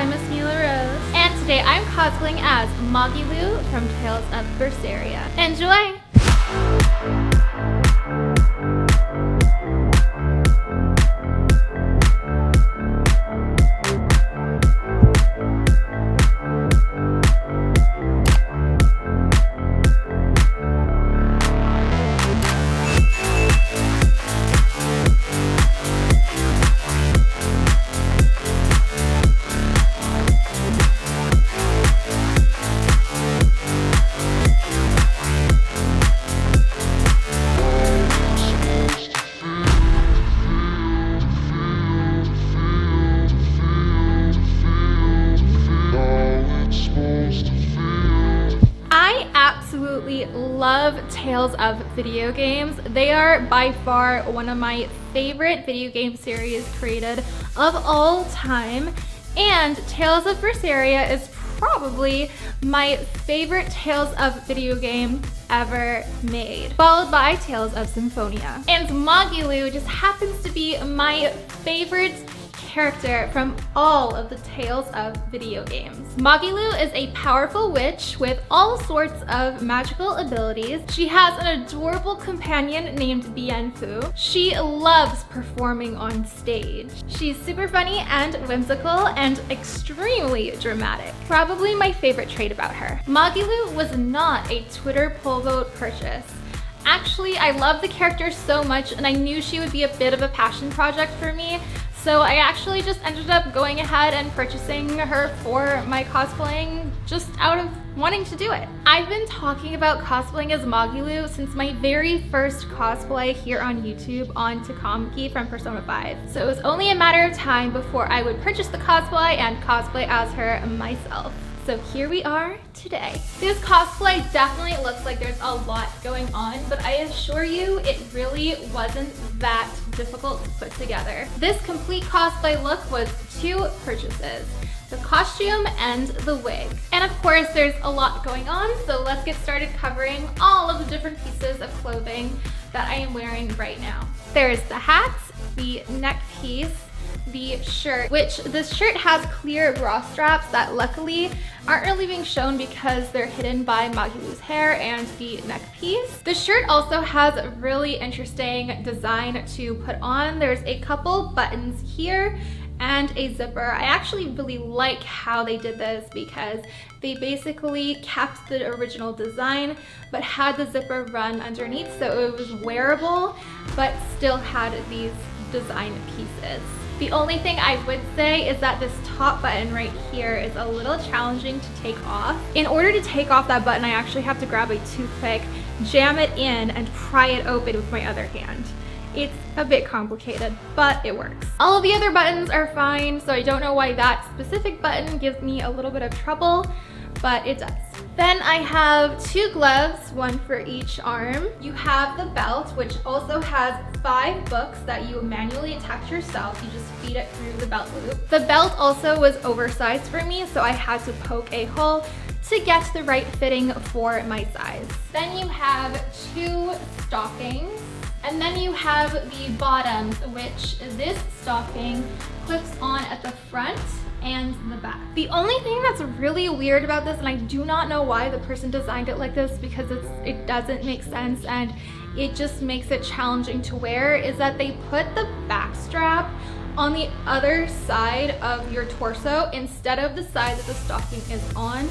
I'm Miss Mila Rose, and today I'm cosplaying as Magilou from Tales of Berseria. Enjoy! Love Tales of video games. They are by far one of my favorite video game series created of all time, and Tales of Berseria is probably my favorite Tales of video game ever made, followed by Tales of Symphonia. And Magilou just happens to be my favorite character from all of the Tales of video games. Magilou is a powerful witch with all sorts of magical abilities. She has an adorable companion named Bienfu. She loves performing on stage. She's super funny and whimsical and extremely dramatic. Probably my favorite trait about her. Magilou was not a Twitter poll vote purchase. Actually, I love the character so much and I knew she would be a bit of a passion project for me. So I actually just ended up going ahead and purchasing her for my cosplaying just out of wanting to do it. I've been talking about cosplaying as Magilou since my very first cosplay here on YouTube on Takamaki from Persona 5. So it was only a matter of time before I would purchase the cosplay and cosplay as her myself. So here we are today. This cosplay definitely looks like there's a lot going on, but I assure you it really wasn't that difficult to put together. This complete cosplay look was 2 purchases, the costume and the wig. And of course there's a lot going on, so let's get started covering all of the different pieces of clothing that I am wearing right now. There's the hat, the neck piece, the shirt, which this shirt has clear bra straps that luckily aren't really being shown because they're hidden by Magilou's hair and the neck piece. The shirt also has a really interesting design to put on. There's a couple buttons here and a zipper. I actually really like how they did this because they basically kept the original design but had the zipper run underneath, so it was wearable but still had these design pieces. The only thing I would say is that this top button right here is a little challenging to take off. In order to take off that button, I actually have to grab a toothpick, jam it in, and pry it open with my other hand. It's a bit complicated, but it works. All of the other buttons are fine, so I don't know why that specific button gives me a little bit of trouble, but it does. Then I have 2 gloves, 1 for each arm. You have the belt, which also has 5 books that you manually attach yourself. You just feed it through the belt loop. The belt also was oversized for me, so I had to poke a hole to get the right fitting for my size. Then you have 2 stockings. And then you have the bottoms, which this stocking clips on at the front and the back. The only thing that's really weird about this, and I do not know why the person designed it like this because it doesn't make sense and it just makes it challenging to wear, is that they put the back strap on the other side of your torso instead of the side that the stocking is on.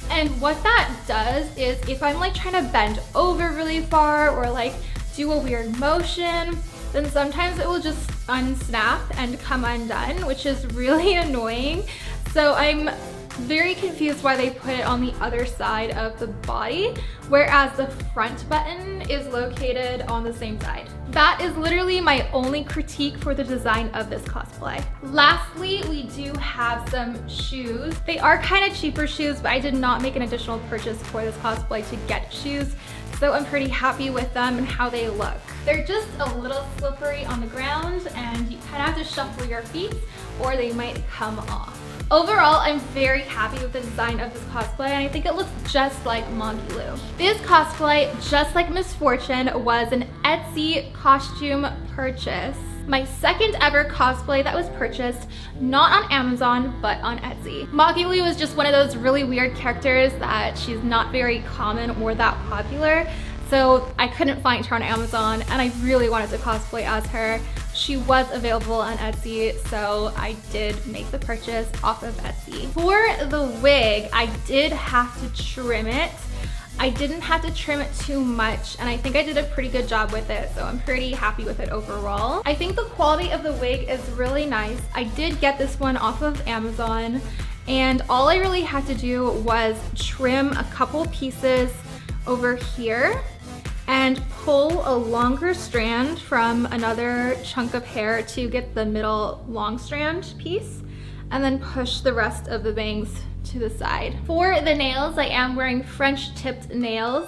And what that does is if I'm like trying to bend over really far or like do a weird motion, then sometimes it will just unsnap and come undone, which is really annoying. So I'm very confused why they put it on the other side of the body, whereas the front button is located on the same side. That is literally my only critique for the design of this cosplay. Lastly, we do have some shoes. They are kind of cheaper shoes, but I did not make an additional purchase for this cosplay to get shoes, so I'm pretty happy with them and how they look. They're just a little slippery on the ground and you kind of have to shuffle your feet or they might come off. Overall, I'm very happy with the design of this cosplay and I think it looks just like Magilou. This cosplay, just like Miss Fortune, was an Etsy costume purchase. My second ever cosplay that was purchased, not on Amazon, but on Etsy. Magilou is just one of those really weird characters that she's not very common or that popular. So I couldn't find her on Amazon and I really wanted to cosplay as her. She was available on Etsy, so I did make the purchase off of Etsy. For the wig, I did have to trim it. I didn't have to trim it too much, and I think I did a pretty good job with it, so I'm pretty happy with it overall. I think the quality of the wig is really nice. I did get this one off of Amazon, and all I really had to do was trim a couple pieces over here and pull a longer strand from another chunk of hair to get the middle long strand piece, and then push the rest of the bangs to the side. For the nails, I am wearing French tipped nails.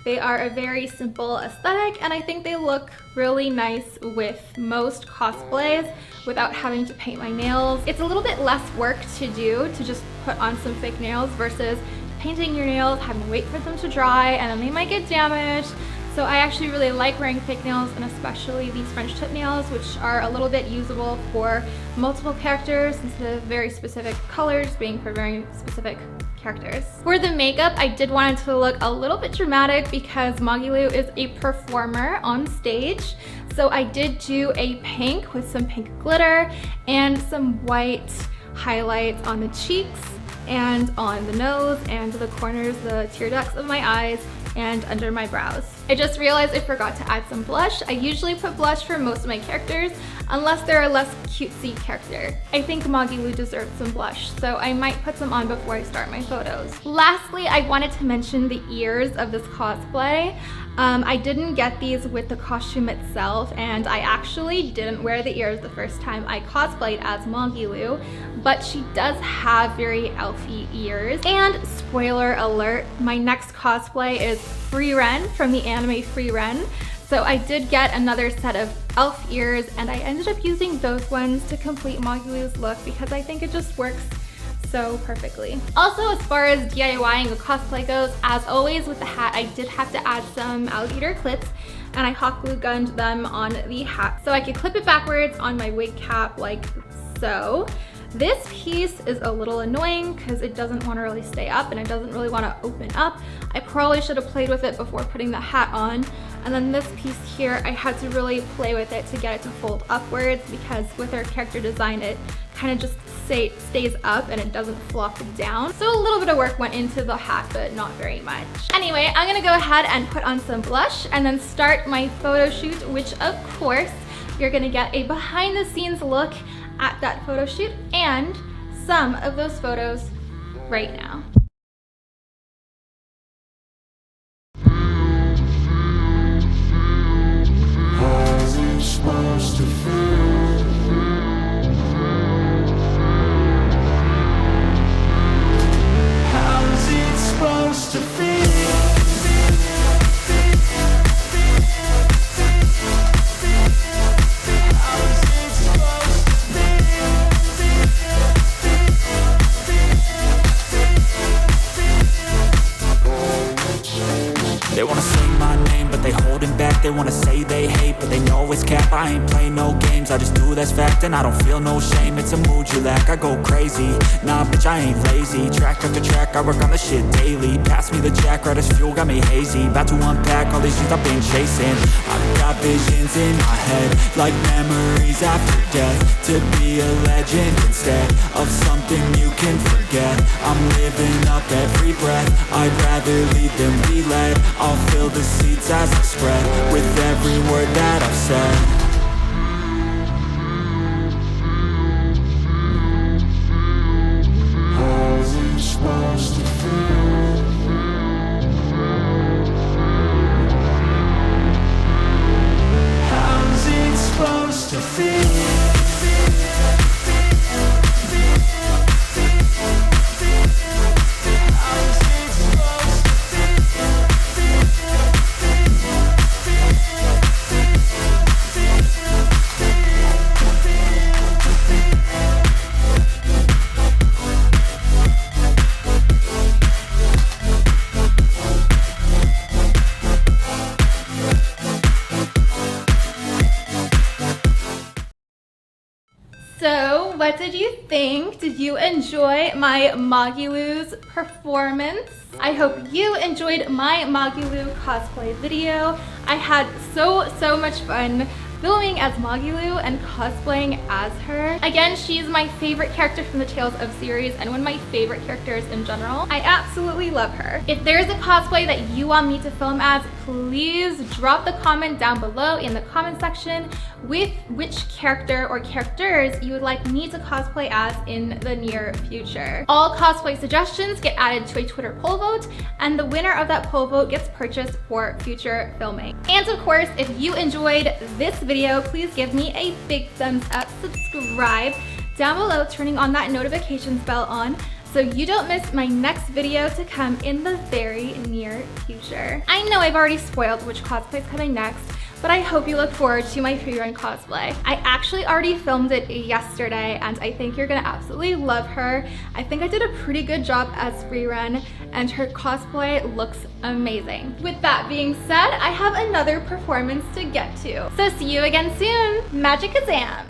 They are a very simple aesthetic, and I think they look really nice with most cosplays without having to paint my nails. It's a little bit less work to do to just put on some fake nails versus painting your nails, having to wait for them to dry, and then they might get damaged. So I actually really like wearing fake nails, and especially these French tip nails, which are a little bit usable for multiple characters instead of very specific colors being for very specific characters. For the makeup, I did want it to look a little bit dramatic because Magilou is a performer on stage. So I did do a pink with some pink glitter and some white highlights on the cheeks and on the nose and the corners, the tear ducts of my eyes, and under my brows. I just realized I forgot to add some blush. I usually put blush for most of my characters unless they're a less cutesy character. I think Magilou deserves some blush, so I might put some on before I start my photos. Lastly, I wanted to mention the ears of this cosplay. I didn't get these with the costume itself, and I actually didn't wear the ears the first time I cosplayed as Magilou, but she does have very elfy ears. And spoiler alert, my next cosplay is Frieren from the anime Frieren. So I did get another set of elf ears, and I ended up using those ones to complete Magilou's look because I think it just works so perfectly. Also, as far as DIYing a cosplay goes, as always with the hat, I did have to add some alligator clips, and I hot glue gunned them on the hat so I could clip it backwards on my wig cap like so. This piece is a little annoying because it doesn't want to really stay up and it doesn't really want to open up. I probably should have played with it before putting the hat on. And then this piece here, I had to really play with it to get it to fold upwards because with our character design, it kind of just stays up and it doesn't flop down. So a little bit of work went into the hat, but not very much. Anyway, I'm gonna go ahead and put on some blush and then start my photo shoot, which of course, you're gonna get a behind the scenes look at that photo shoot and some of those photos right now. How's it supposed to feel? How's it supposed to feel? They wanna say my name, but they holding back. They wanna say they hate, but they know it's cap. I ain't play no games, I just do that's fact. And I don't feel no shame, it's a mood you lack. I go crazy, nah bitch I ain't lazy. Track after track, I work on the shit daily. Pass me the jack, right as fuel, got me hazy. About to unpack all these things I've been chasing. I've got visions in my head, like memories after death. To be a legend instead of something you can forget. I'm living up every breath, I'd rather lead than be led. I'll fill the seats as I spread with every word that I've said. How's it supposed to feel? How's it supposed to feel? think? Did you enjoy my Magilou's performance? I hope you enjoyed my Magilou cosplay video. I had so much fun filming as Magilou and cosplaying as her. Again, she's my favorite character from the Tales of series and one of my favorite characters in general. I absolutely love her. If there's a cosplay that you want me to film as, please drop the comment down below in the comment section with which character or characters you would like me to cosplay as in the near future. All cosplay suggestions get added to a Twitter poll vote, and the winner of that poll vote gets purchased for future filming. And of course, if you enjoyed this video, please give me a big thumbs up, subscribe down below, turning on that notifications bell on so you don't miss my next video to come in the very near future. I know I've already spoiled which cosplay is coming next, but I hope you look forward to my Frieren cosplay. I actually already filmed it yesterday and I think you're gonna absolutely love her. I think I did a pretty good job as Frieren and her cosplay looks amazing. With that being said, I have another performance to get to. So see you again soon. Magikazam!